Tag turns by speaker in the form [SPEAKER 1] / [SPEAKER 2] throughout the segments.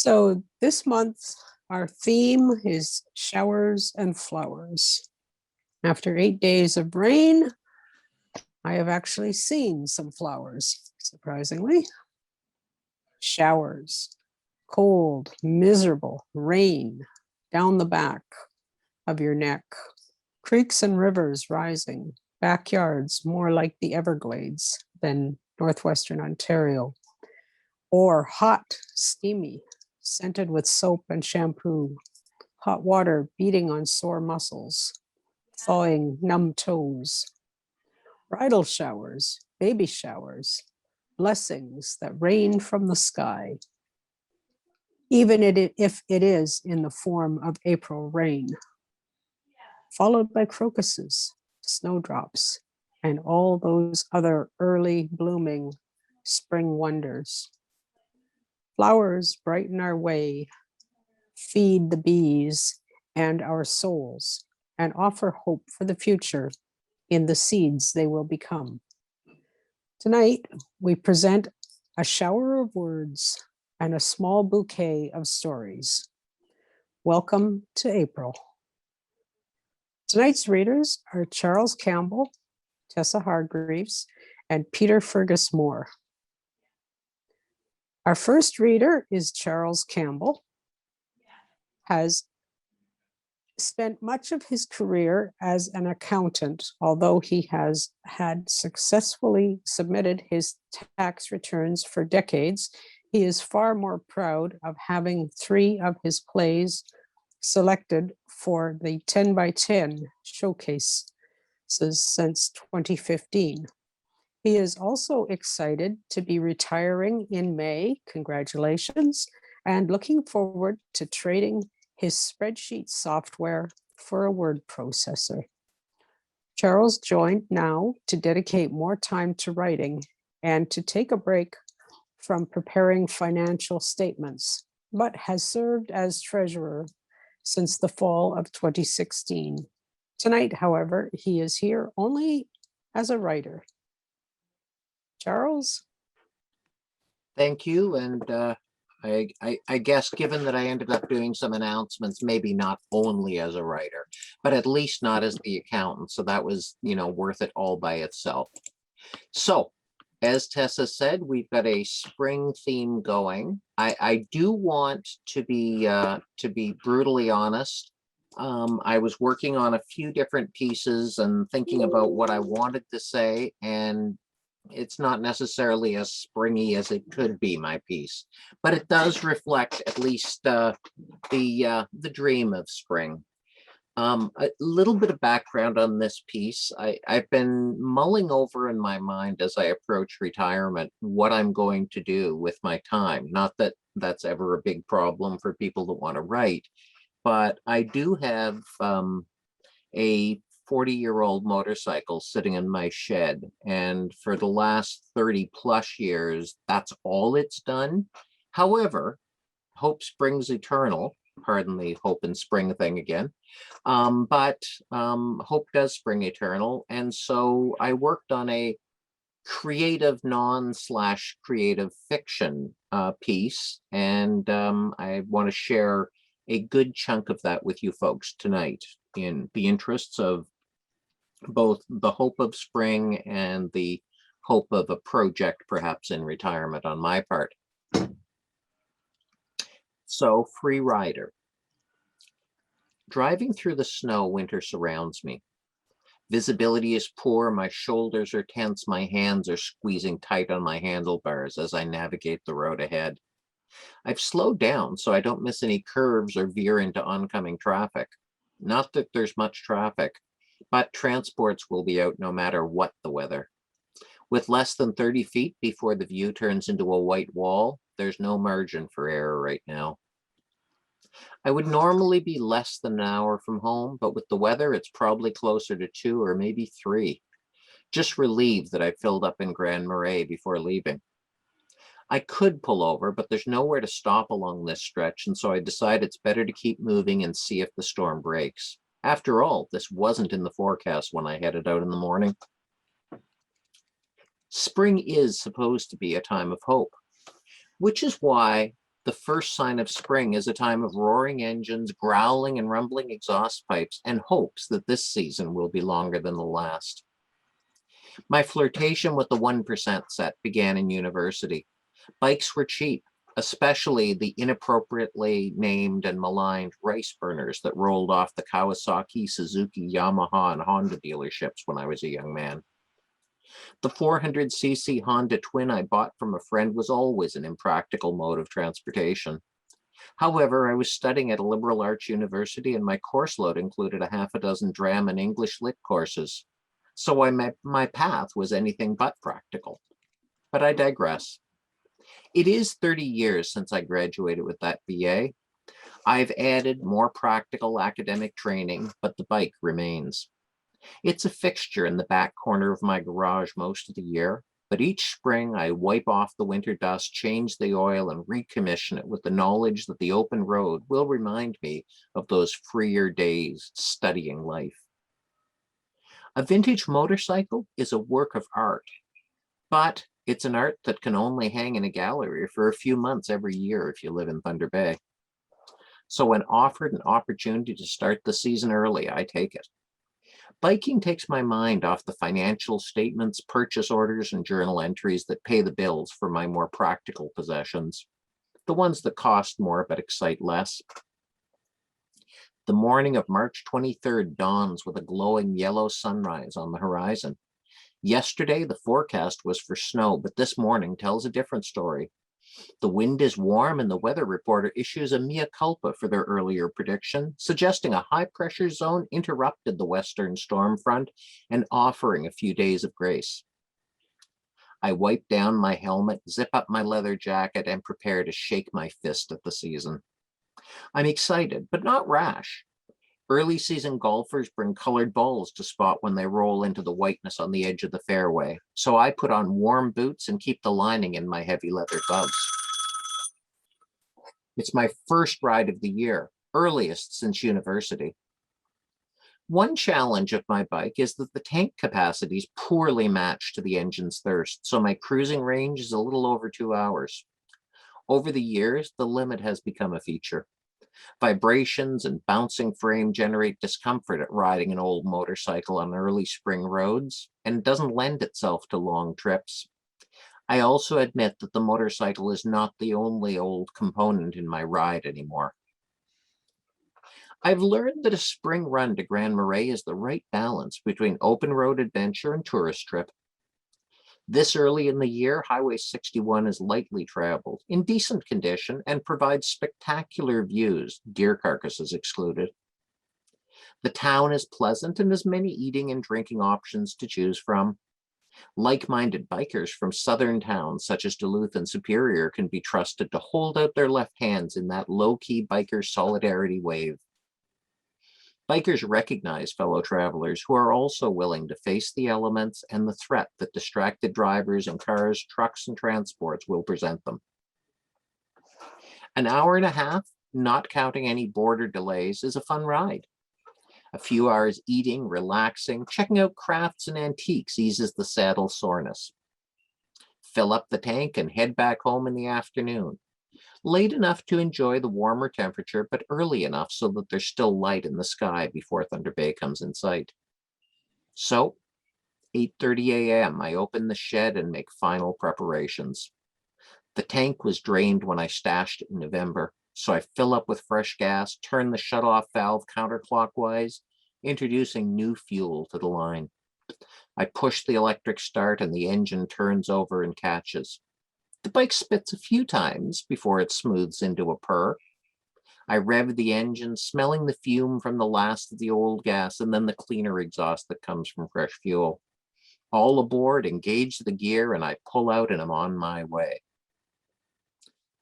[SPEAKER 1] So this month, our theme is showers and flowers. After 8 days of rain, I have actually seen some flowers, surprisingly. Showers, cold, miserable rain down the back of your neck, creeks and rivers rising, backyards more like the Everglades than Northwestern Ontario, or hot, steamy, scented with soap and shampoo, hot water beating on sore muscles, thawing numb toes, bridal showers, baby showers, blessings that rain from the sky, even if it is in the form of April rain, followed by crocuses, snowdrops, and all those other early blooming spring wonders. Flowers brighten our way, feed the bees and our souls, and offer hope for the future in the seeds they will become. Tonight, we present a shower of words and a small bouquet of stories. Welcome to April. Tonight's readers are Charles Campbell, Tessa Hargreaves, and Peter Fergus Moore. Our first reader is Charles Campbell, has spent much of his career as an accountant, although he has had successfully submitted his tax returns for decades. He is far more proud of having 3 of his plays selected for the 10 by 10 showcases since 2015. He is also excited to be retiring in May, congratulations, and looking forward to trading his spreadsheet software for a word processor. Charles joined NOWW to dedicate more time to writing and to take a break from preparing financial statements, but has served as treasurer since the fall of 2016. Tonight, however, he is here only as a writer. Charles?
[SPEAKER 2] Thank you. And I guess given that I ended up doing some announcements, maybe not only as a writer, but at least not as the accountant. So that was, worth it all by itself. So as Tessa said, we've got a spring theme going. I do want to be brutally honest. I was working on a few different pieces and thinking about what I wanted to say, and it's not necessarily as springy as it could be, my piece, but it does reflect at least the dream of spring. A little bit of background on this piece. I've been mulling over in my mind as I approach retirement what I'm going to do with my time. Not that that's ever a big problem for people that want to write, but I do have a 40-year-old motorcycle sitting in my shed, and for the last 30 plus years, that's all it's done. However, hope springs eternal. Pardon the hope and spring thing again. But hope does spring eternal. And so I worked on a creative non/creative fiction piece, and I want to share a good chunk of that with you folks tonight in the interests of both the hope of spring and the hope of a project perhaps in retirement on my part. So, free rider. Driving through the snow, winter surrounds me. Visibility is poor, my shoulders are tense, my hands are squeezing tight on my handlebars as I navigate the road ahead. I've slowed down so I don't miss any curves or veer into oncoming traffic. Not that there's much traffic, but transports will be out no matter what the weather. With less than 30 feet before the view turns into a white wall, there's no margin for error right now. I would normally be less than an hour from home, but with the weather, it's probably closer to 2 or maybe 3. Just relieved that I filled up in Grand Marais before leaving. I could pull over, but there's nowhere to stop along this stretch, and so I decide it's better to keep moving and see if the storm breaks. After all, this wasn't in the forecast when I headed out in the morning. Spring is supposed to be a time of hope, which is why The first sign of spring is a time of roaring engines, growling and rumbling exhaust pipes, and hopes that this season will be longer than the last. My flirtation with the 1% set began in university. Bikes were cheap, especially the inappropriately named and maligned rice burners that rolled off the Kawasaki, Suzuki, Yamaha, and Honda dealerships when I was a young man. The 400cc Honda Twin I bought from a friend was always an impractical mode of transportation. However, I was studying at a liberal arts university and my course load included a half a dozen drama and English lit courses. So my path was anything but practical. But I digress. It is 30 years since I graduated with that BA. I've added more practical academic training, but the bike remains. It's a fixture in the back corner of my garage most of the year, but each spring I wipe off the winter dust, change the oil, and recommission it with the knowledge that the open road will remind me of those freer days studying life. A vintage motorcycle is a work of art, but it's an art that can only hang in a gallery for a few months every year if you live in Thunder Bay. So when offered an opportunity to start the season early, I take it. Biking takes my mind off the financial statements, purchase orders, and journal entries that pay the bills for my more practical possessions, the ones that cost more but excite less. The morning of March 23rd dawns with a glowing yellow sunrise on the horizon. Yesterday, the forecast was for snow, but this morning tells a different story. The wind is warm and the weather reporter issues a mea culpa for their earlier prediction, suggesting a high-pressure zone interrupted the western storm front and offering a few days of grace. I wipe down my helmet, zip up my leather jacket, and prepare to shake my fist at the season. I'm excited, but not rash. Early season golfers bring colored balls to spot when they roll into the whiteness on the edge of the fairway, so I put on warm boots and keep the lining in my heavy leather gloves. It's my first ride of the year, earliest since university. One challenge of my bike is that the tank capacity is poorly matched to the engine's thirst, so my cruising range is a little over 2 hours. Over the years, the limit has become a feature. Vibrations and bouncing frame generate discomfort at riding an old motorcycle on early spring roads, and doesn't lend itself to long trips. I also admit that the motorcycle is not the only old component in my ride anymore. I've learned that a spring run to Grand Marais is the right balance between open road adventure and tourist trip. This early in the year, Highway 61 is lightly traveled, in decent condition, and provides spectacular views, deer carcasses excluded. The town is pleasant and has many eating and drinking options to choose from. Like-minded bikers from southern towns such as Duluth and Superior can be trusted to hold out their left hands in that low-key biker solidarity wave. Bikers recognize fellow travelers who are also willing to face the elements and the threat that distracted drivers in cars, trucks, and transports will present them. An hour and a half, not counting any border delays, is a fun ride. A few hours eating, relaxing, checking out crafts and antiques eases the saddle soreness. Fill up the tank and head back home in the afternoon. Late enough to enjoy the warmer temperature, but early enough so that there's still light in the sky before Thunder Bay comes in sight. So, 8:30 a.m., I open the shed and make final preparations. The tank was drained when I stashed it in November, so I fill up with fresh gas, turn the shutoff valve counterclockwise, introducing new fuel to the line. I push the electric start and the engine turns over and catches. The bike spits a few times before it smooths into a purr. I rev the engine, smelling the fume from the last of the old gas and then the cleaner exhaust that comes from fresh fuel. All aboard, engage the gear, and I pull out and I'm on my way.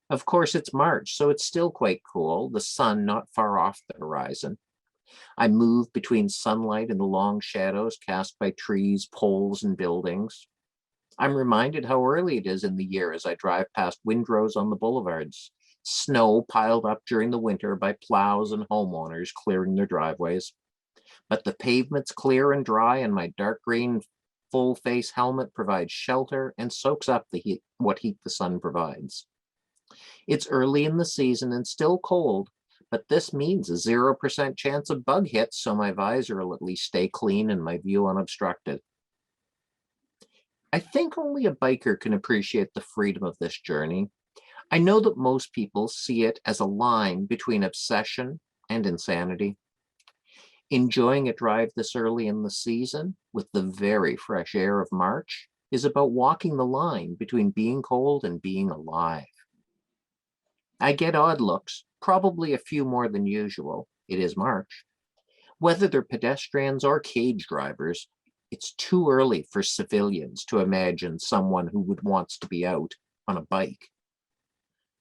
[SPEAKER 2] Of course, it's March, so it's still quite cool, the sun not far off the horizon. I move between sunlight and the long shadows cast by trees, poles, and buildings. I'm reminded how early it is in the year as I drive past windrows on the boulevards, snow piled up during the winter by plows and homeowners clearing their driveways. But the pavement's clear and dry, and my dark green full-face helmet provides shelter and soaks up the heat, what heat the sun provides. It's early in the season and still cold, but this means a 0% chance of bug hits, so my visor will at least stay clean and my view unobstructed. I think only a biker can appreciate the freedom of this journey. I know that most people see it as a line between obsession and insanity. Enjoying a drive this early in the season with the very fresh air of March is about walking the line between being cold and being alive. I get odd looks, probably a few more than usual. It is March. Whether they're pedestrians or cage drivers, it's too early for civilians to imagine someone who would wants to be out on a bike.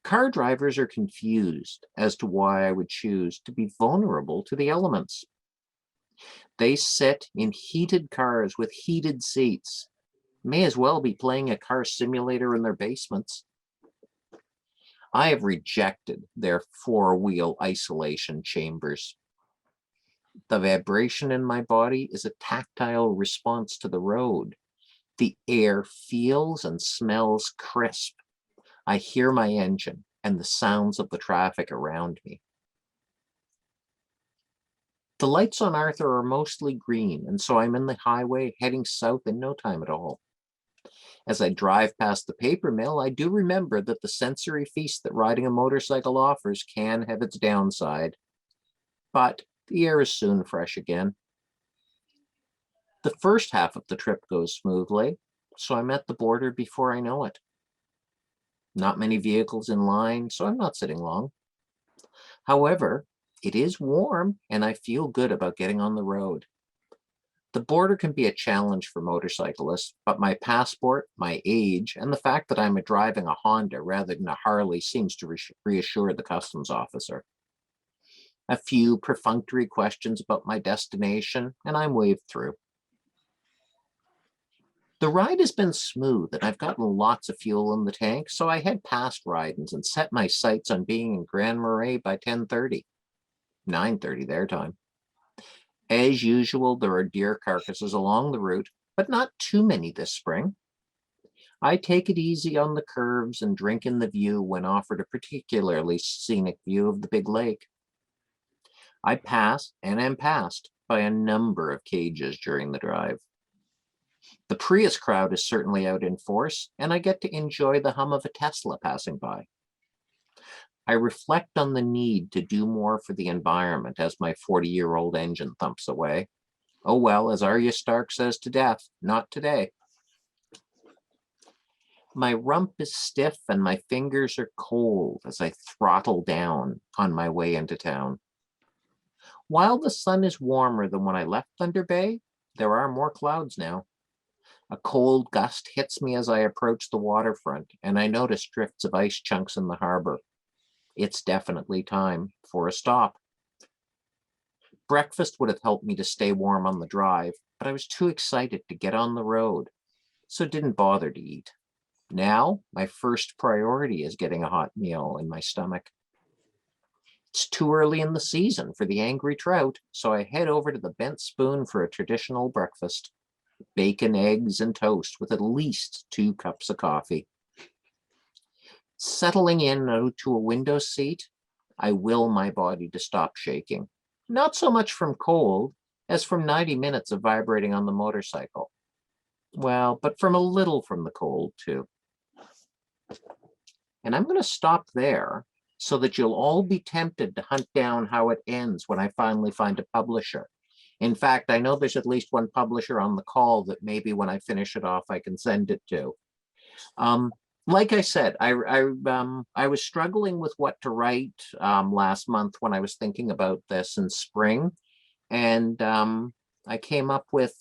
[SPEAKER 2] Car drivers are confused as to why I would choose to be vulnerable to the elements. They sit in heated cars with heated seats. May as well be playing a car simulator in their basements. I have rejected their four-wheel isolation chambers. The vibration in my body is a tactile response to the road. The air feels and smells crisp. I hear my engine and the sounds of the traffic around me. The lights on Arthur are mostly green, and so I'm in the highway heading south in no time at all. As I drive past the paper mill, I do remember that the sensory feast that riding a motorcycle offers can have its downside. But the air is soon fresh again. The first half of the trip goes smoothly, so I'm at the border before I know it. Not many vehicles in line, so I'm not sitting long. However, it is warm and I feel good about getting on the road. The border can be a challenge for motorcyclists, but my passport, my age, and the fact that I'm driving a Honda rather than a Harley seems to reassure the customs officer. A few perfunctory questions about my destination, and I'm waved through. The ride has been smooth, and I've gotten lots of fuel in the tank, so I head past Rydens and set my sights on being in Grand Marais by 10:30, 9:30 their time. As usual, there are deer carcasses along the route, but not too many this spring. I take it easy on the curves and drink in the view when offered a particularly scenic view of the big lake. I pass and am passed by a number of cages during the drive. The Prius crowd is certainly out in force, and I get to enjoy the hum of a Tesla passing by. I reflect on the need to do more for the environment as my 40-year-old engine thumps away. Oh well, as Arya Stark says to death, not today. My rump is stiff and my fingers are cold as I throttle down on my way into town. While the sun is warmer than when I left Thunder Bay, there are more clouds now. A cold gust hits me as I approach the waterfront, and I notice drifts of ice chunks in the harbor. It's definitely time for a stop. Breakfast would have helped me to stay warm on the drive, but I was too excited to get on the road, so didn't bother to eat. Now, my first priority is getting a hot meal in my stomach. It's too early in the season for the angry trout, so I head over to the Bent Spoon for a traditional breakfast. Bacon, eggs, and toast with at least 2 cups of coffee. Settling in to a window seat, I will my body to stop shaking. Not so much from cold as from 90 minutes of vibrating on the motorcycle. Well, but from a little from the cold too. And I'm going to stop there so that you'll all be tempted to hunt down how it ends when I finally find a publisher. In fact, I know there's at least one publisher on the call that maybe when I finish it off, I can send it to. Like I said, I was struggling with what to write last month when I was thinking about this in spring. And I came up with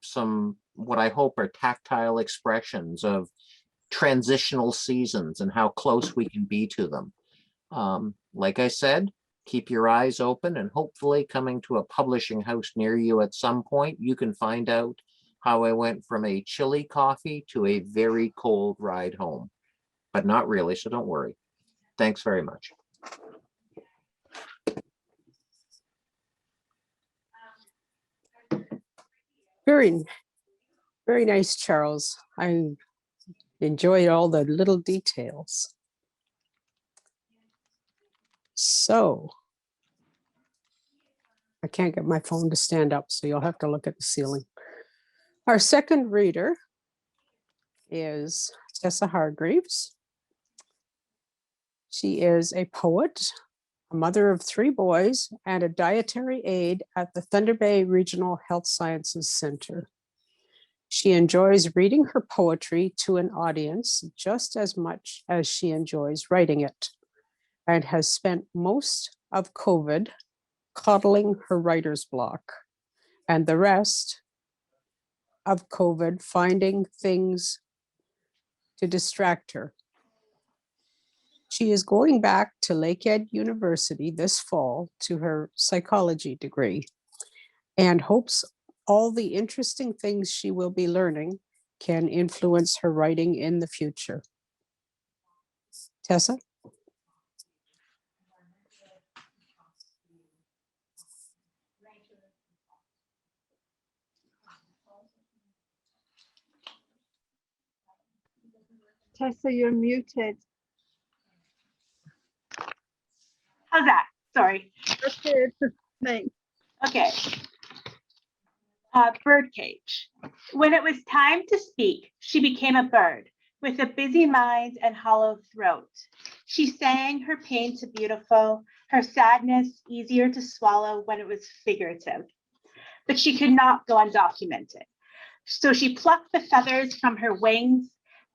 [SPEAKER 2] some what I hope are tactile expressions of transitional seasons and how close we can be to them. Like I said, keep your eyes open, and hopefully coming to a publishing house near you at some point, you can find out how I went from a chilly coffee to a very cold ride home. But not really, so don't worry. Thanks very much.
[SPEAKER 1] Very, very nice, Charles. I enjoyed all the little details. So I can't get my phone to stand up, so you'll have to look at the ceiling. Our second reader is Tessa Hargreaves. She is a poet, a mother of 3 boys, and a dietary aide at the Thunder Bay Regional Health Sciences Center. She enjoys reading her poetry to an audience just as much as she enjoys writing it, and has spent most of COVID coddling her writer's block, and the rest of COVID finding things to distract her. She is going back to Lakehead University this fall to her psychology degree and hopes all the interesting things she will be learning can influence her writing in the future. Tessa?
[SPEAKER 3] Tessa, you're muted.
[SPEAKER 4] How's that? Sorry.
[SPEAKER 3] Okay, thanks.
[SPEAKER 4] Okay. Birdcage. When it was time to speak, she became a bird with a busy mind and hollow throat. She sang her pain to beautiful, her sadness easier to swallow when it was figurative. But she could not go undocumented. So she plucked the feathers from her wings,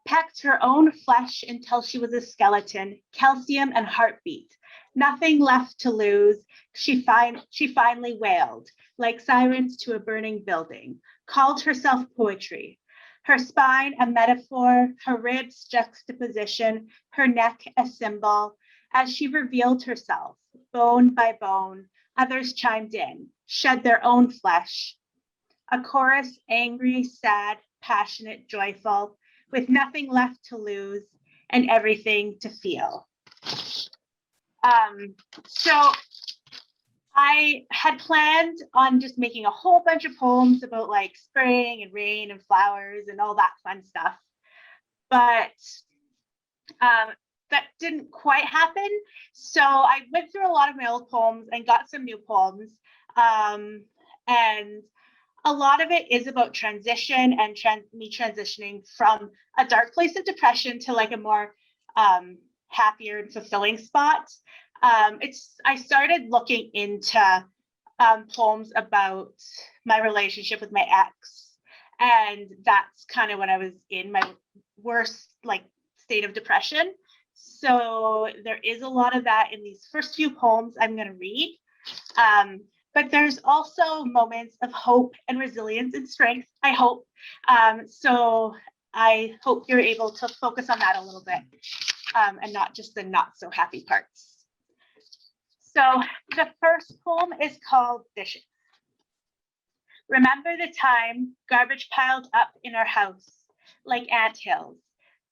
[SPEAKER 4] pecked her own flesh until she was a skeleton, calcium and heartbeat. Nothing left to lose. She finally wailed, like sirens to a burning building, called herself poetry. Her spine a metaphor, her ribs juxtaposition, her neck a symbol. As she revealed herself, bone by bone, others chimed in, shed their own flesh. A chorus, angry, sad, passionate, joyful, with nothing left to lose and everything to feel. So I had planned on just making a whole bunch of poems about like spring and rain and flowers and all that fun stuff. But that didn't quite happen. So I went through a lot of my old poems and got some new poems. And a lot of it is about transition and me transitioning from a dark place of depression to like a more happier and fulfilling spot. I started looking into poems about my relationship with my ex, and that's kind of when I was in my worst like state of depression. So there is a lot of that in these first few poems I'm going to read. But there's also moments of hope and resilience and strength, I hope. So I hope you're able to focus on that a little bit and not just the not so happy parts. So the first poem is called Dishes. Remember the time garbage piled up in our house like anthills,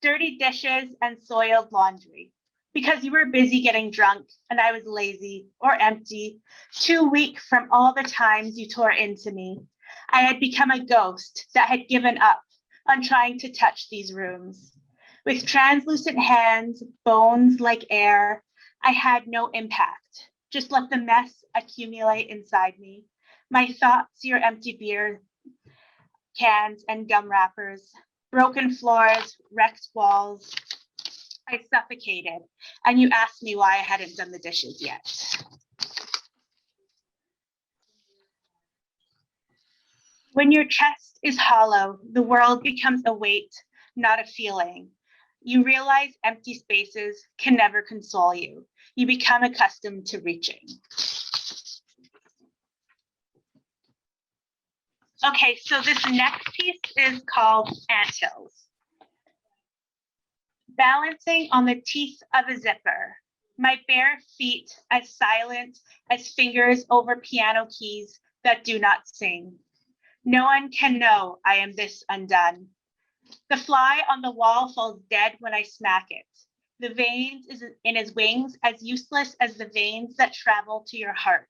[SPEAKER 4] dirty dishes and soiled laundry. Because you were busy getting drunk and I was lazy or empty, too weak from all the times you tore into me. I had become a ghost that had given up on trying to touch these rooms. With translucent hands, bones like air, I had no impact. Just let the mess accumulate inside me. My thoughts, your empty beer cans and gum wrappers, broken floors, wrecked walls. I suffocated, and you asked me why I hadn't done the dishes yet. When your chest is hollow, the world becomes a weight, not a feeling. You realize empty spaces can never console you. You become accustomed to reaching. Okay, so this next piece is called Anthills. Balancing on the teeth of a zipper, my bare feet as silent as fingers over piano keys that do not sing. No one can know I am this undone. The fly on the wall falls dead when I smack it. The veins in his wings as useless as the veins that travel to your heart.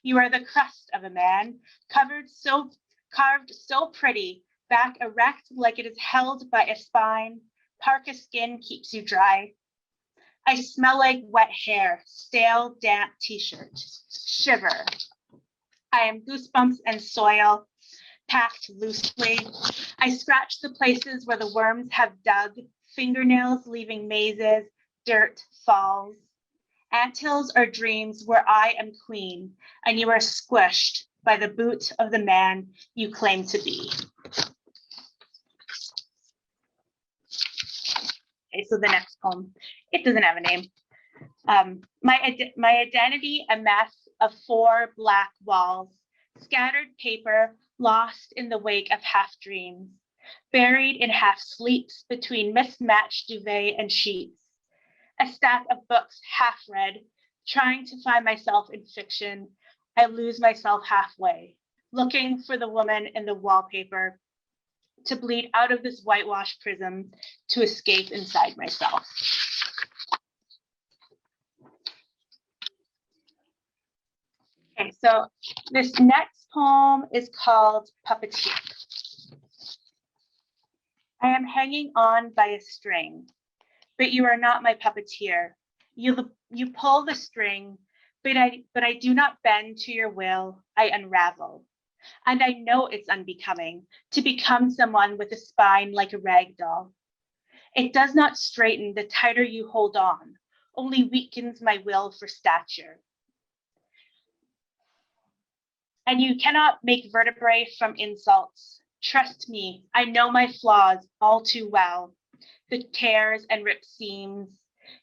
[SPEAKER 4] You are the crust of a man, carved so pretty, back erect like it is held by a spine. Parka skin keeps you dry. I smell like wet hair, stale, damp t-shirt. Shiver. I am goosebumps and soil, packed loosely. I scratch the places where the worms have dug, fingernails leaving mazes, dirt falls. Anthills are dreams where I am queen, and you are squished by the boot of the man you claim to be. Okay, so the next poem, it doesn't have a name. My identity, a mess of 4 black walls, scattered paper, lost in the wake of half dreams, buried in half sleeps between mismatched duvet and sheets, a stack of books half read, trying to find myself in fiction. I lose myself halfway, looking for the woman in the wallpaper, to bleed out of this whitewashed prism, to escape inside myself. Okay, so this next poem is called Puppeteer. I am hanging on by a string, but you are not my puppeteer. You pull the string, but I do not bend to your will. I unravel. And I know it's unbecoming to become someone with a spine like a rag doll. It does not straighten the tighter you hold on, only weakens my will for stature. And you cannot make vertebrae from insults. Trust me, I know my flaws all too well. The tears and ripped seams.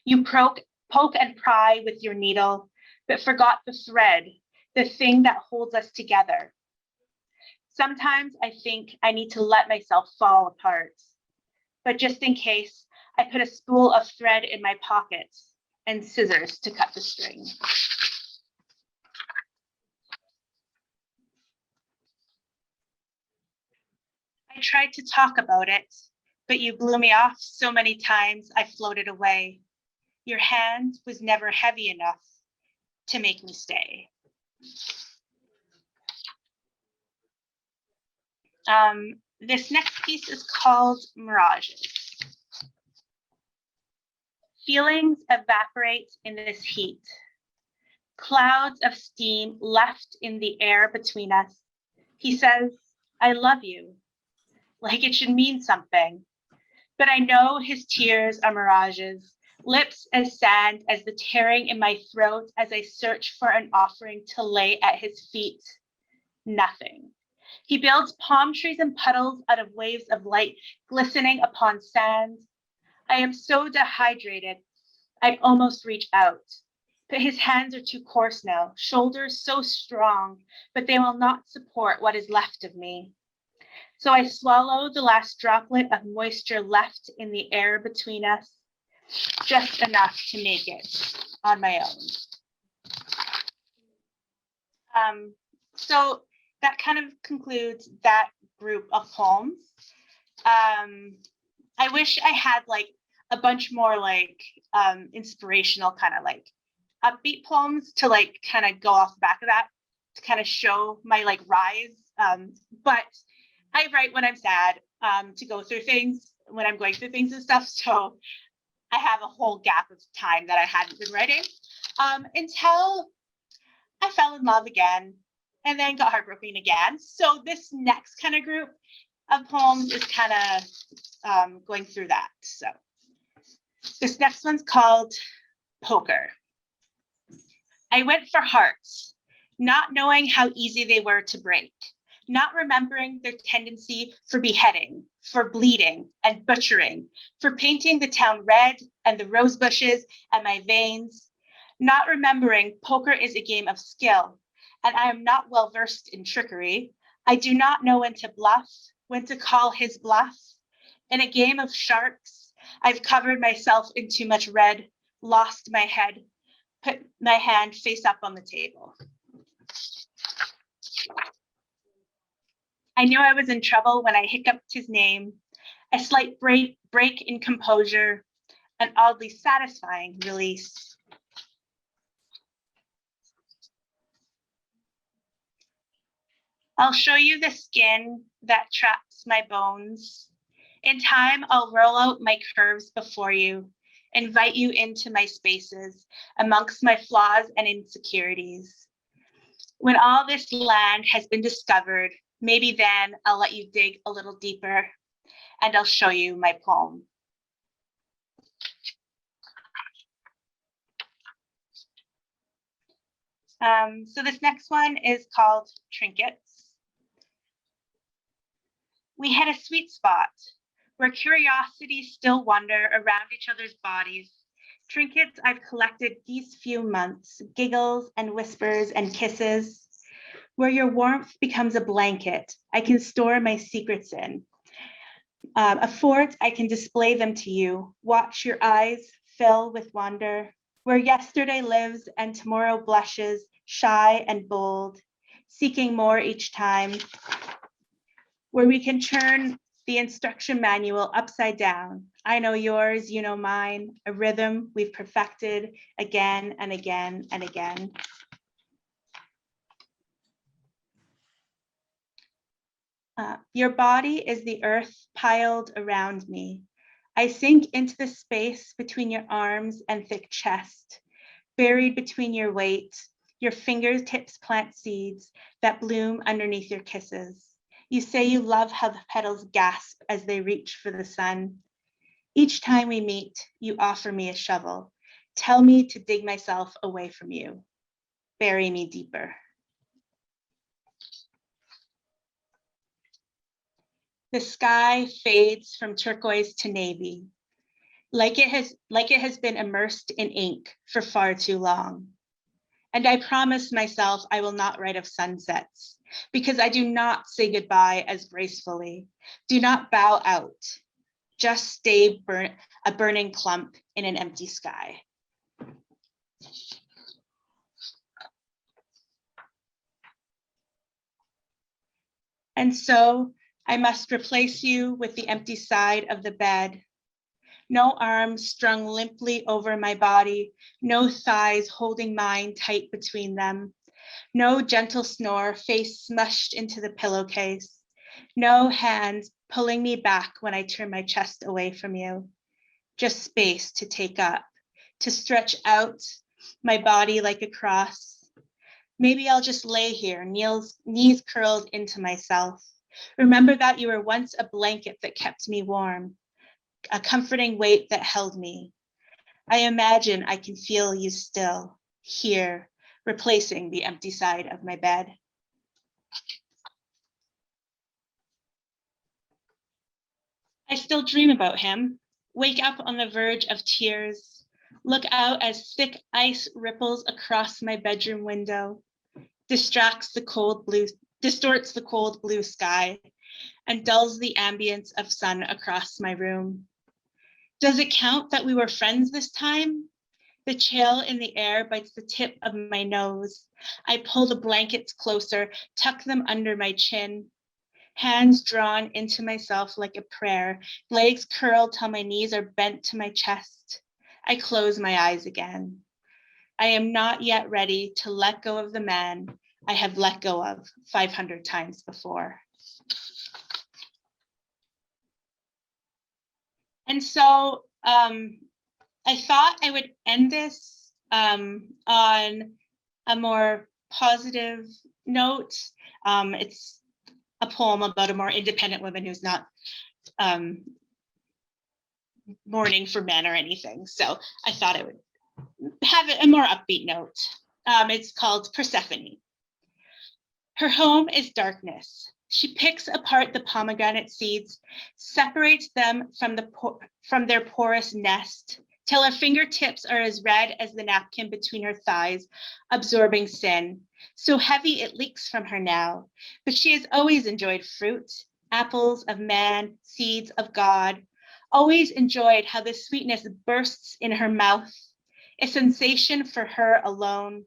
[SPEAKER 4] You poke and pry with your needle, but forgot the thread, the thing that holds us together. Sometimes I think I need to let myself fall apart. But just in case, I put a spool of thread in my pockets and scissors to cut the string. I tried to talk about it, but you blew me off so many times I floated away. Your hand was never heavy enough to make me stay. This next piece is called Mirages. Feelings evaporate in this heat. Clouds of steam left in the air between us. He says, I love you, like it should mean something. But I know his tears are mirages, lips as sand as the tearing in my throat as I search for an offering to lay at his feet. Nothing. He builds palm trees and puddles out of waves of light glistening upon sand. I am so dehydrated, I almost reach out. But his hands are too coarse now, shoulders so strong, but they will not support what is left of me. So I swallow the last droplet of moisture left in the air between us, just enough to make it on my own. So that kind of concludes that group of poems. I wish I had like a bunch more like inspirational kind of like upbeat poems to like kind of go off the back of that to kind of show my like rise. But I write when I'm sad to go through things when I'm going through things and stuff. So I have a whole gap of time that I hadn't been writing until I fell in love again and then got heartbroken again. So this next kind of group of poems is kind of going through that. So this next one's called Poker. I went for hearts, not knowing how easy they were to break, not remembering their tendency for beheading, for bleeding and butchering, for painting the town red and the rose bushes and my veins, not remembering poker is a game of skill, and I am not well versed in trickery. I do not know when to bluff, when to call his bluff. In a game of sharks, I've covered myself in too much red, lost my head, put my hand face up on the table. I knew I was in trouble when I hiccuped his name, a slight break in composure, an oddly satisfying release. I'll show you the skin that traps my bones. In time, I'll roll out my curves before you. invite you into my spaces, amongst my flaws and insecurities. When all this land has been discovered, maybe then I'll let you dig a little deeper and I'll show you my poem. So this next one is called Trinkets. We had a sweet spot where curiosities still wander around each other's bodies. Trinkets I've collected these few months, giggles and whispers and kisses, where your warmth becomes a blanket I can store my secrets in. A fort I can display them to you, watch your eyes fill with wonder, where yesterday lives and tomorrow blushes, shy and bold, seeking more each time, where we can turn the instruction manual upside down. I know yours, you know mine, a rhythm we've perfected again and again and again. Your body is the earth piled around me. I sink into the space between your arms and thick chest, buried between your weight. Your fingertips plant seeds that bloom underneath your kisses. You say you love how the petals gasp as they reach for the sun. Each time we meet, you offer me a shovel. Tell me to dig myself away from you. Bury me deeper. The sky fades from turquoise to navy, like it has been immersed in ink for far too long. And I promise myself I will not write of sunsets, because I do not say goodbye as gracefully. Do not bow out. Just stay a burning clump in an empty sky. And so I must replace you with the empty side of the bed. No arms strung limply over my body, no thighs holding mine tight between them, no gentle snore, face smushed into the pillowcase, no hands pulling me back when I turn my chest away from you. Just space to take up, to stretch out my body like a cross. Maybe I'll just lay here, knees curled into myself. Remember that you were once a blanket that kept me warm, a comforting weight that held me. I imagine I can feel you still here, replacing the empty side of my bed. I still dream about him, wake up on the verge of tears, look out as thick ice ripples across my bedroom window, distorts the cold blue sky, and dulls the ambience of sun across my room. Does it count that we were friends this time? The chill in the air bites the tip of my nose. I pull the blankets closer, tuck them under my chin. Hands drawn into myself like a prayer, legs curled till my knees are bent to my chest. I close my eyes again. I am not yet ready to let go of the man I have let go of 500 times before. And so I thought I would end this on a more positive note. It's a poem about a more independent woman who's not mourning for men or anything. So I thought I would have a more upbeat note. It's called Persephone. Her home is darkness. She picks apart the pomegranate seeds, separates them from their porous nest, till her fingertips are as red as the napkin between her thighs, absorbing sin. So heavy it leaks from her now. But she has always enjoyed fruit, apples of man, seeds of God, always enjoyed how the sweetness bursts in her mouth, a sensation for her alone.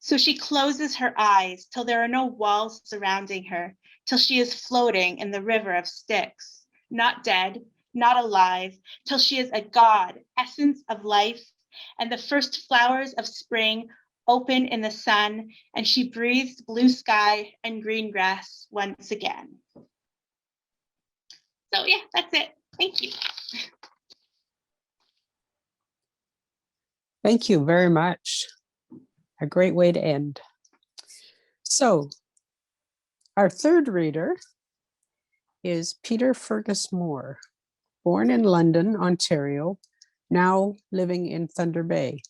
[SPEAKER 4] So she closes her eyes till there are no walls surrounding her, till she is floating in the river of sticks, not dead, not alive, till she is a god, essence of life, and the first flowers of spring open in the sun, and she breathes blue sky and green grass once again. So yeah, that's it. Thank you.
[SPEAKER 1] Thank you very much. A great way to end. So our third reader is Peter Fergus Moore, born in London, Ontario, now living in Thunder Bay.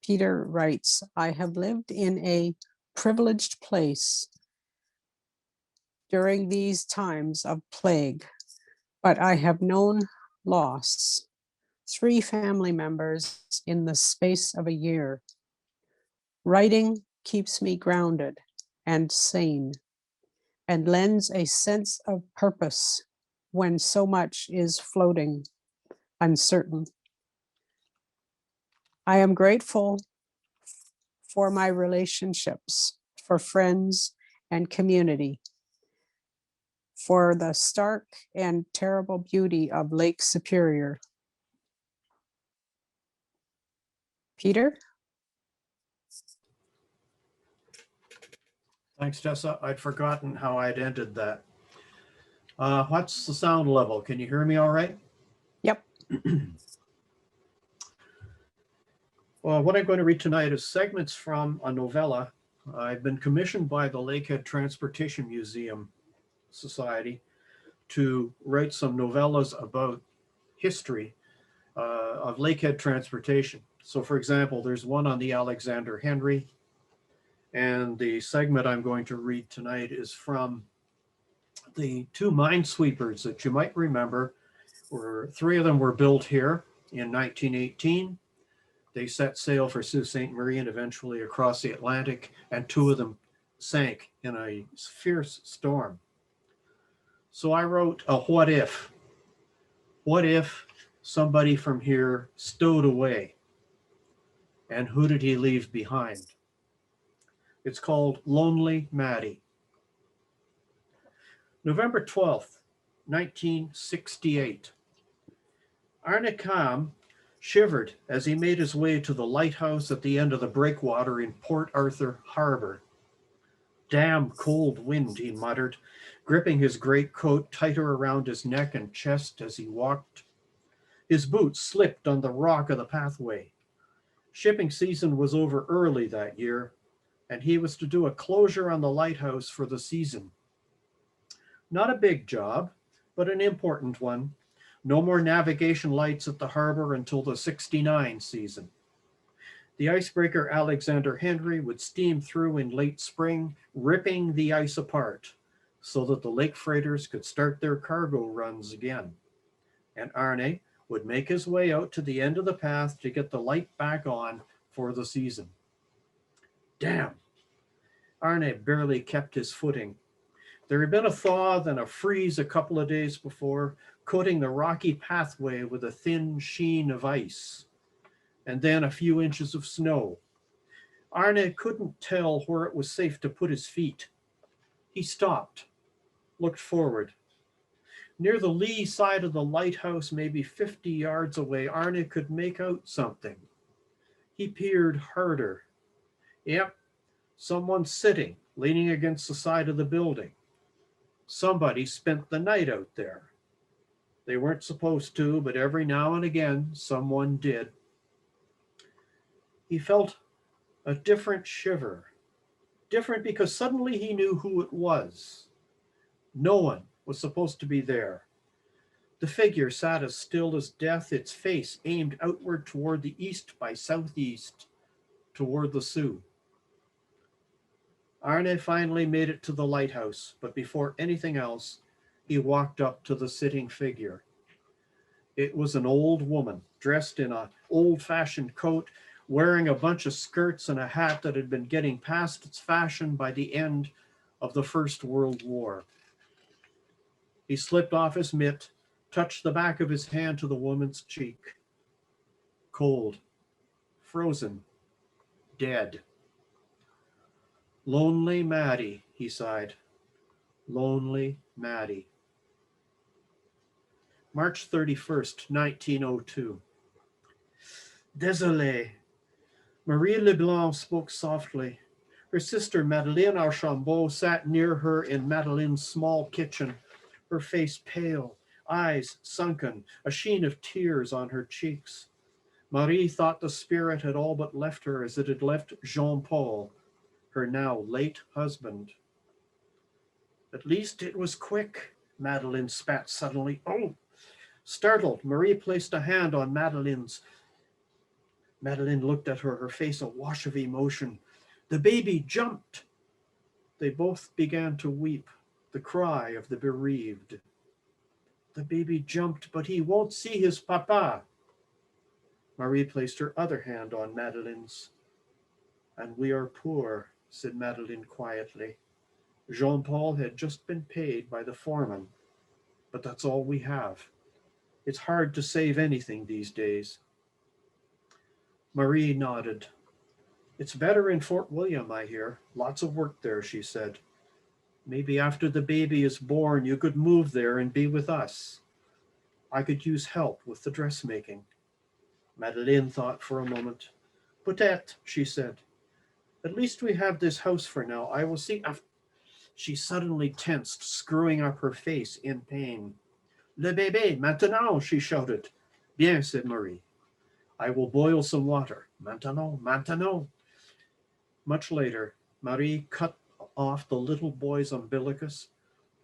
[SPEAKER 1] Peter writes, I have lived in a privileged place during these times of plague, but I have known loss. 3 family members in the space of a year. Writing keeps me grounded and sane and lends a sense of purpose when so much is floating uncertain. I am grateful for my relationships, for friends and community, for the stark and terrible beauty of Lake Superior. Peter?
[SPEAKER 5] Thanks, Tessa. I'd forgotten how I'd ended that. What's the sound level? Can you hear me all right?
[SPEAKER 1] Yep.
[SPEAKER 5] Well, what I'm going to read tonight is segments from a novella. I've been commissioned by the Lakehead Transportation Museum Society to write some novellas about history of Lakehead transportation. So for example, there's one on the Alexander Henry, and the segment I'm going to read tonight is from the 2 minesweepers that you might remember. 3 of them were built here in 1918. They set sail for Sault Ste. Marie and eventually across the Atlantic, and 2 of them sank in a fierce storm. So I wrote a what if. What if somebody from here stowed away? And who did he leave behind? It's called Lonely Maddie. November 12th, 1968. Arne Kam shivered as he made his way to the lighthouse at the end of the breakwater in Port Arthur Harbor. Damn cold wind, he muttered, gripping his great coat tighter around his neck and chest as he walked. His boots slipped on the rock of the pathway. Shipping season was over early that year, and he was to do a closure on the lighthouse for the season. Not a big job, but an important one. No more navigation lights at the harbor until the '69 season. The icebreaker Alexander Henry would steam through in late spring, ripping the ice apart so that the lake freighters could start their cargo runs again. And Arne would make his way out to the end of the path to get the light back on for the season. Damn! Arne barely kept his footing. There had been a thaw, then a freeze a couple of days before, coating the rocky pathway with a thin sheen of ice, and then a few inches of snow. Arne couldn't tell where it was safe to put his feet. He stopped, looked forward. Near the lee side of the lighthouse, maybe 50 yards away, Arne could make out something. He peered harder. Yep, someone sitting, leaning against the side of the building. Somebody spent the night out there. They weren't supposed to, but every now and again, someone did. He felt a different shiver. Different because suddenly he knew who it was. No one was supposed to be there. The figure sat as still as death, its face aimed outward toward the east by southeast, toward the Sioux. Arne finally made it to the lighthouse, but before anything else, he walked up to the sitting figure. It was an old woman, dressed in an old-fashioned coat, wearing a bunch of skirts and a hat that had been getting past its fashion by the end of the First World War. He slipped off his mitt, touched the back of his hand to the woman's cheek. Cold, frozen, dead. Lonely Maddie, he sighed. Lonely Maddie. March 31st, 1902. Désolé. Marie Leblanc spoke softly. Her sister Madeleine Archambault sat near her in Madeleine's small kitchen, her face pale, eyes sunken, a sheen of tears on her cheeks. Marie thought the spirit had all but left her as it had left Jean-Paul, her now late husband. At least it was quick, Madeleine spat suddenly. Oh! Startled, Marie placed a hand on Madeleine's. Madeleine looked at her face awash of emotion. The baby jumped. They both began to weep, the cry of the bereaved. The baby jumped, but he won't see his papa. Marie placed her other hand on Madeleine's. And we are poor, said Madeleine quietly. Jean-Paul had just been paid by the foreman, but that's all we have. It's hard to save anything these days. Marie nodded. It's better in Fort William, I hear. Lots of work there, she said. Maybe after the baby is born, you could move there and be with us. I could use help with the dressmaking. Madeleine thought for a moment. Peut-être, she said. At least we have this house for now. I will see. She suddenly tensed, screwing up her face in pain. Le bébé, maintenant, she shouted. Bien, said Marie. I will boil some water. Maintenant, maintenant. Much later, Marie cut off the little boy's umbilicus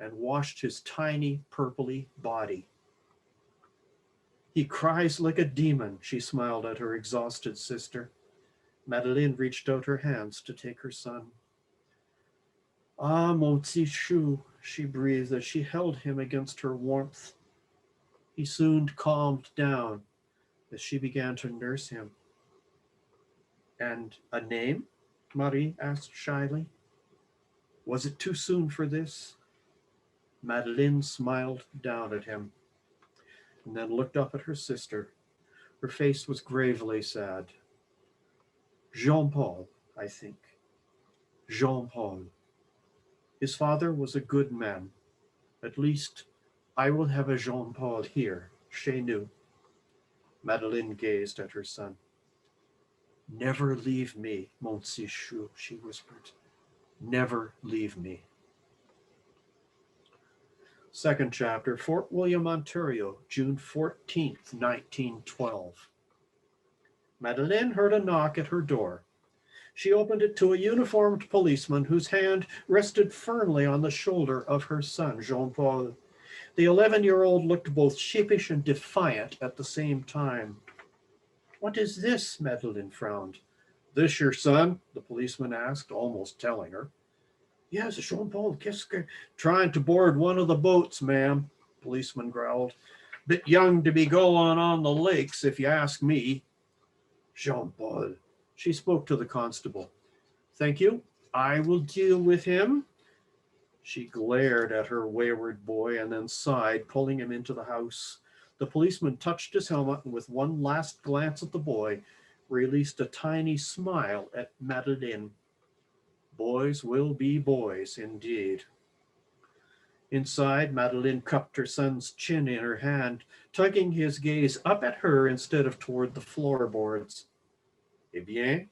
[SPEAKER 5] and washed his tiny, purpley body. He cries like a demon, she smiled at her exhausted sister. Madeleine reached out her hands to take her son. Ah, mon petit chou, she breathed as she held him against her warmth. He soon calmed down as she began to nurse him. And a name? Marie asked shyly. Was it too soon for this? Madeleine smiled down at him and then looked up at her sister. Her face was gravely sad. Jean-Paul, I think. Jean-Paul. His father was a good man. At least I will have a Jean-Paul here, chez nous. Madeleine gazed at her son. Never leave me, mon petit chou, she whispered. Never leave me. Second chapter, Fort William, Ontario, June 14th, 1912. Madeleine heard a knock at her door. She opened it to a uniformed policeman whose hand rested firmly on the shoulder of her son, Jean-Paul. The 11-year-old looked both sheepish and defiant at the same time. What is this? Madeleine frowned. This your son? The policeman asked, almost telling her. Yes, Jean-Paul, trying to board one of the boats, ma'am, policeman growled. Bit young to be going on the lakes, if you ask me. Jean-Paul, she spoke to the constable. Thank you. I will deal with him. She glared at her wayward boy and then sighed, pulling him into the house. The policeman touched his helmet and with one last glance at the boy, released a tiny smile at Madeleine. Boys will be boys, indeed. Inside, Madeleine cupped her son's chin in her hand, tugging his gaze up at her instead of toward the floorboards. Eh bien?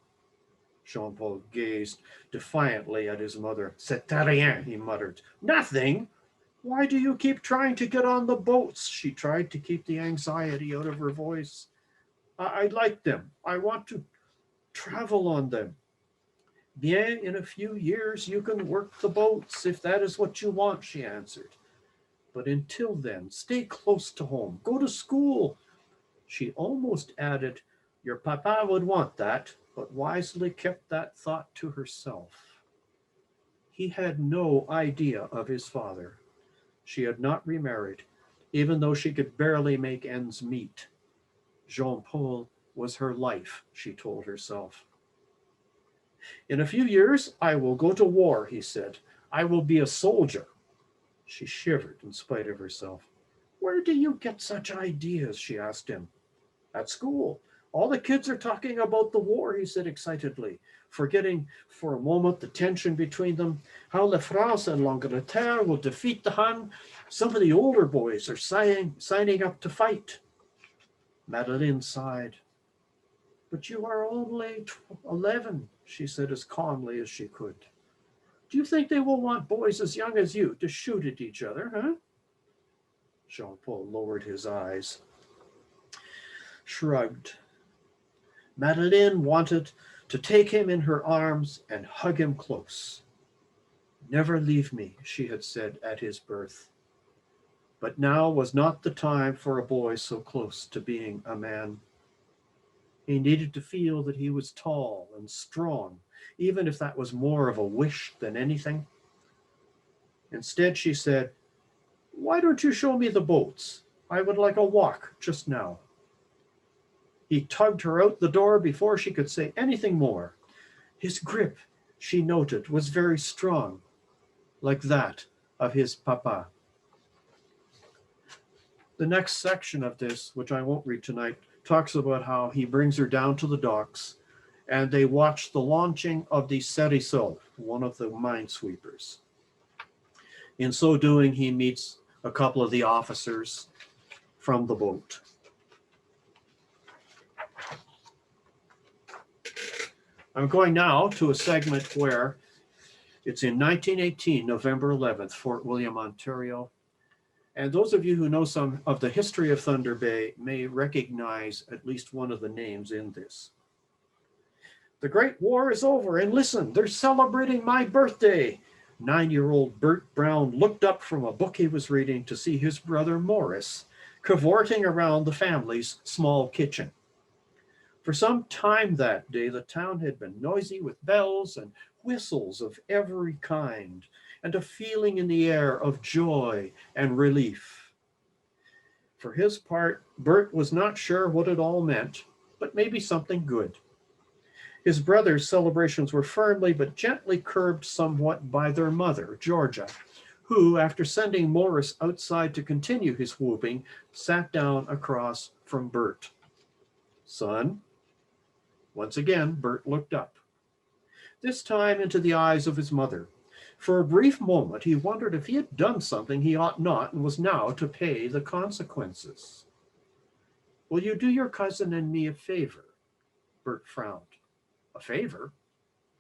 [SPEAKER 5] Jean-Paul gazed defiantly at his mother. C'est rien, he muttered. Nothing? Why do you keep trying to get on the boats? She tried to keep the anxiety out of her voice. I like them. I want to travel on them. Bien, in a few years you can work the boats if that is what you want, she answered. But until then, stay close to home. Go to school. She almost added, your papa would want that, but wisely kept that thought to herself. He had no idea of his father. She had not remarried, even though she could barely make ends meet. Jean-Paul was her life, she told herself. In a few years, I will go to war, he said. I will be a soldier. She shivered in spite of herself. Where do you get such ideas? She asked him. At school. All the kids are talking about the war, he said excitedly, forgetting for a moment the tension between them, how La France and l'Angleterre will defeat the Hun. Some of the older boys are signing up to fight. Madeleine sighed. But you are only 11, she said as calmly as she could. Do you think they will want boys as young as you to shoot at each other, huh? Jean-Paul lowered his eyes, shrugged. Madeleine wanted to take him in her arms and hug him close. Never leave me, she had said at his birth. But now was not the time for a boy so close to being a man. He needed to feel that he was tall and strong, even if that was more of a wish than anything. Instead, she said, "Why don't you show me the boats? I would like a walk just now." He tugged her out the door before she could say anything more. His grip, she noted, was very strong, like that of his papa. The next section of this, which I won't read tonight, talks about how he brings her down to the docks and they watch the launching of the Cerisol, one of the minesweepers. In so doing, he meets a couple of the officers from the boat. I'm going now to a segment where it's in 1918, November 11th, Fort William, Ontario. And those of you who know some of the history of Thunder Bay may recognize at least one of the names in this. The Great War is over, and listen, they're celebrating my birthday. 9-year-old Bert Brown looked up from a book he was reading to see his brother Morris cavorting around the family's small kitchen. For some time that day, the town had been noisy with bells and whistles of every kind, and a feeling in the air of joy and relief. For his part, Bert was not sure what it all meant, but maybe something good. His brother's celebrations were firmly but gently curbed somewhat by their mother, Georgia, who, after sending Morris outside to continue his whooping, sat down across from Bert. "Son?" Once again, Bert looked up, this time into the eyes of his mother. For a brief moment, he wondered if he had done something he ought not and was now to pay the consequences. "Will you do your cousin and me a favor?" Bert frowned. "A favor?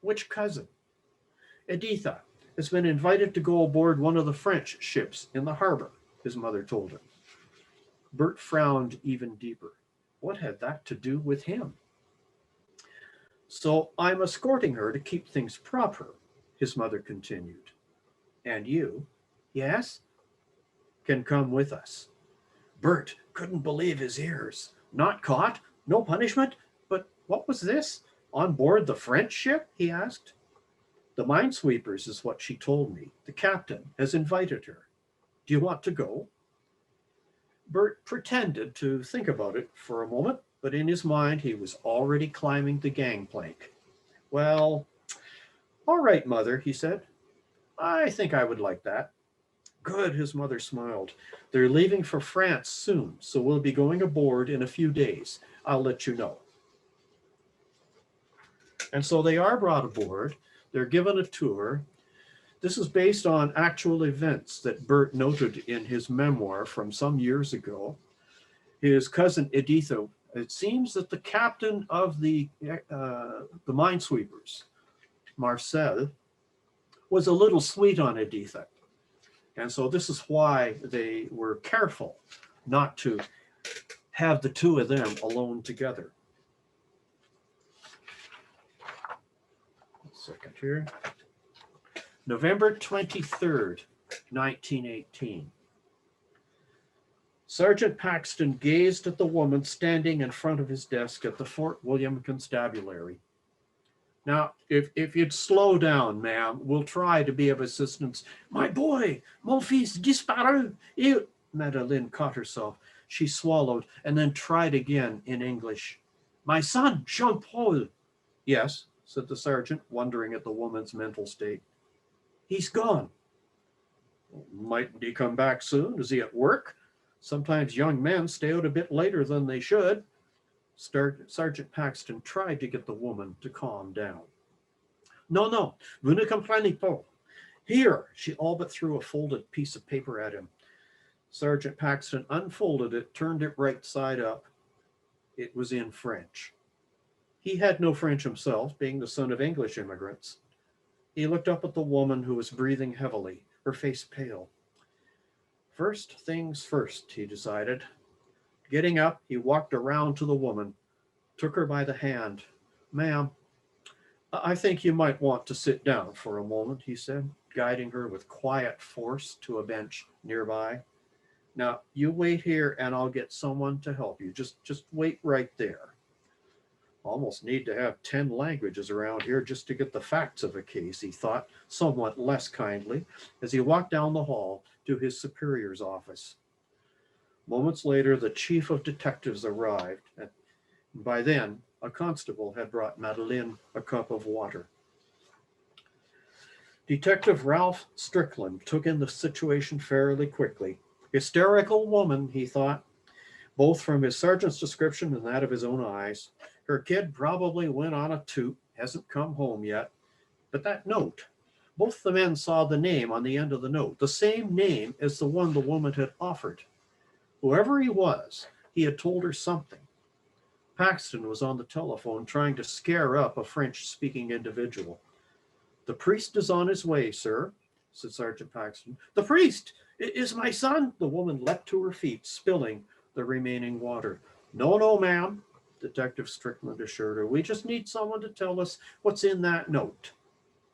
[SPEAKER 5] Which cousin?" "Editha has been invited to go aboard one of the French ships in the harbor," his mother told him. Bert frowned even deeper. What had that to do with him? "So I'm escorting her to keep things proper," his mother continued. "And you?" "Yes?" "Can come with us." Bert couldn't believe his ears. Not caught? No punishment? But what was this? On board the French ship? He asked. "The minesweepers is what she told me. The captain has invited her. Do you want to go?" Bert pretended to think about it for a moment, but in his mind he was already climbing the gangplank. "Well, all right, Mother," he said. "I think I would like that." "Good," his mother smiled. "They're leaving for France soon, so we'll be going aboard in a few days. I'll let you know." And so they are brought aboard. They're given a tour. This is based on actual events that Bert noted in his memoir from some years ago. His cousin Editha, it seems that the captain of the minesweepers, Marcel, was a little sweet on Editha. And so this is why they were careful not to have the two of them alone together. Second here. November 23rd, 1918. Sergeant Paxton gazed at the woman standing in front of his desk at the Fort William Constabulary. "Now, if you'd slow down, ma'am, we'll try to be of assistance." "My boy, mon fils disparu. Madeleine caught herself. She swallowed and then tried again in English. "My son, Jean-Paul." "Yes," said the sergeant, wondering at the woman's mental state. "He's gone." "Mightn't he come back soon? Is he at work? Sometimes young men stay out a bit later than they should." Sergeant Paxton tried to get the woman to calm down. No, vous ne comprenez pas. Here," she all but threw a folded piece of paper at him. Sergeant Paxton unfolded it, turned it right side up. It was in French. He had no French himself, being the son of English immigrants. He looked up at the woman who was breathing heavily, her face pale. First things first, he decided. Getting up, he walked around to the woman, took her by the hand. Ma'am, I think you might want to sit down for a moment, he said, guiding her with quiet force to a bench nearby. Now, you wait here and I'll get someone to help you. Just wait right there. Almost need to have 10 languages around here just to get the facts of a case, he thought, somewhat less kindly, as he walked down the hall to his superior's office. Moments later, the chief of detectives arrived, and by then, a constable had brought Madeline a cup of water. Detective Ralph Strickland took in the situation fairly quickly. Hysterical woman, he thought, both from his sergeant's description and that of his own eyes. Her kid probably went on a toot, hasn't come home yet. But that note, both the men saw the name on the end of the note, the same name as the one the woman had offered. Whoever he was, he had told her something. Paxton was on the telephone trying to scare up a French-speaking individual. The priest is on his way, sir, said Sergeant Paxton. The priest is my son. The woman leapt to her feet, spilling the remaining water. No, ma'am, Detective Strickland assured her. We just need someone to tell us what's in that note.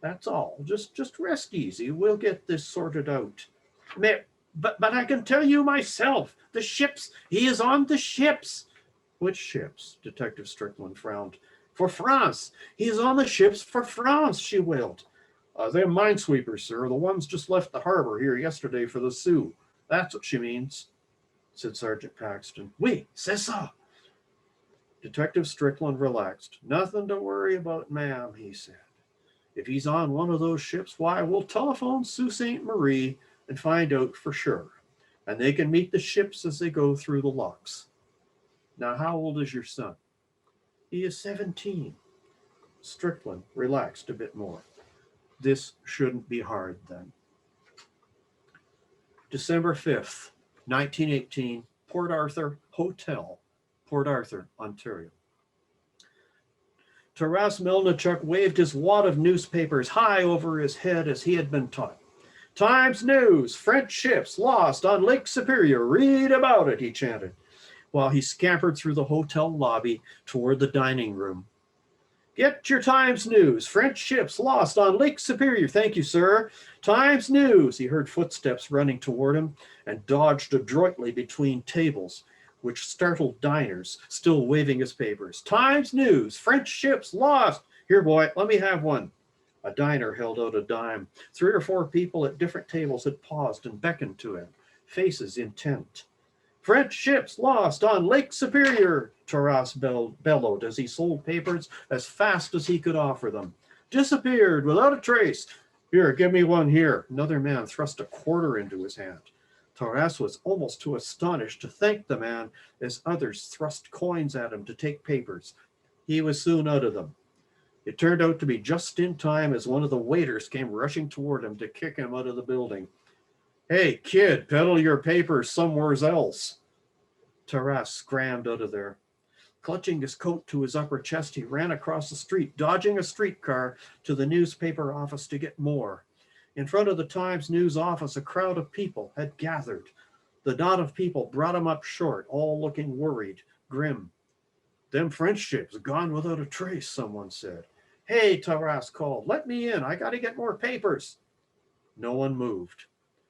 [SPEAKER 5] That's all. Just rest easy. We'll get this sorted out. But I can tell you myself. The ships. He is on the ships. Which ships? Detective Strickland frowned. For France. He is on the ships for France, she wailed. They're minesweepers, sir. The ones just left the harbor here yesterday for the Sioux. That's what she means, said Sergeant Paxton. Oui, c'est ça. Detective Strickland relaxed. Nothing to worry about, ma'am, he said. If he's on one of those ships, why, we'll telephone Sault Ste. Marie and find out for sure. And they can meet the ships as they go through the locks. Now, how old is your son? He is 17. Strickland relaxed a bit more. This shouldn't be hard then. December 5th, 1918, Port Arthur Hotel, Port Arthur, Ontario. Taras Melnichuk waved his wad of newspapers high over his head as he had been taught. Times News, French ships lost on Lake Superior. Read about it, he chanted, while he scampered through the hotel lobby toward the dining room. Get your Times News. French ships lost on Lake Superior. Thank you, sir. Times News. He heard footsteps running toward him and dodged adroitly between tables, which startled diners, still waving his papers. Times News. French ships lost. Here, boy, let me have one. A diner held out a dime. 3 or 4 people at different tables had paused and beckoned to him, faces intent. French ships lost on Lake Superior, Taras bellowed as he sold papers as fast as he could offer them. Disappeared without a trace. Here, give me one here. Another man thrust a quarter into his hand. Taras was almost too astonished to thank the man as others thrust coins at him to take papers. He was soon out of them. It turned out to be just in time as one of the waiters came rushing toward him to kick him out of the building. Hey, kid, peddle your papers somewhere else. Taras scrammed out of there. Clutching his coat to his upper chest, he ran across the street, dodging a streetcar to the newspaper office to get more. In front of the Times News office, a crowd of people had gathered. The knot of people brought him up short, all looking worried, grim. Them French ships gone without a trace, someone said. Hey, Taras called, let me in. I got to get more papers. No one moved.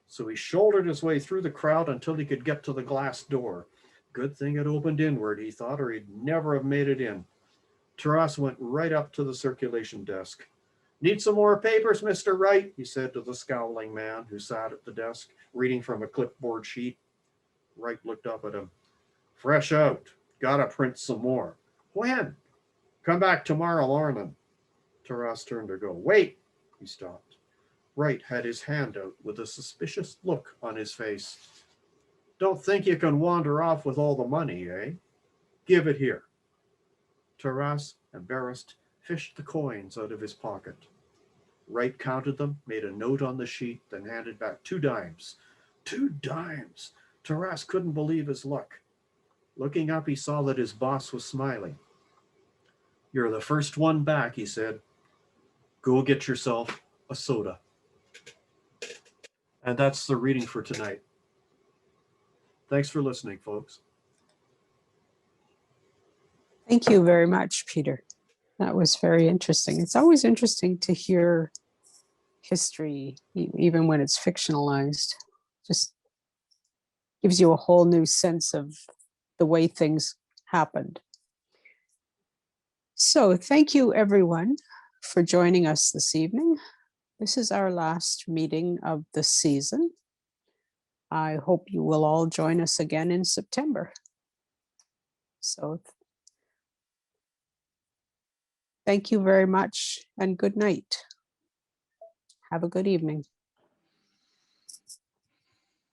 [SPEAKER 5] So he shouldered his way through the crowd until he could get to the glass door. Good thing it opened inward, he thought, or he'd never have made it in. Taras went right up to the circulation desk. Need some more papers, Mr. Wright, he said to the scowling man who sat at the desk, reading from a clipboard sheet. Wright looked up at him. Fresh out. Gotta print some more. When? Come back tomorrow morning. Taras turned to go. Wait, he stopped. Wright had his hand out with a suspicious look on his face. Don't think you can wander off with all the money, eh? Give it here. Taras, embarrassed, fished the coins out of his pocket. Wright counted them, made a note on the sheet, then handed back 2 dimes. 2 dimes! Taras couldn't believe his luck. Looking up, he saw that his boss was smiling. You're the first one back, he said. Go get yourself a soda. And that's the reading for tonight. Thanks for listening, folks.
[SPEAKER 1] Thank you very much, Peter. That was very interesting. It's always interesting to hear history, even when it's fictionalized. Just gives you a whole new sense of the way things happened. So thank you, everyone, for joining us this evening. This is our last meeting of the season. I hope you will all join us again in September. So thank you very much and good night. Have a good evening.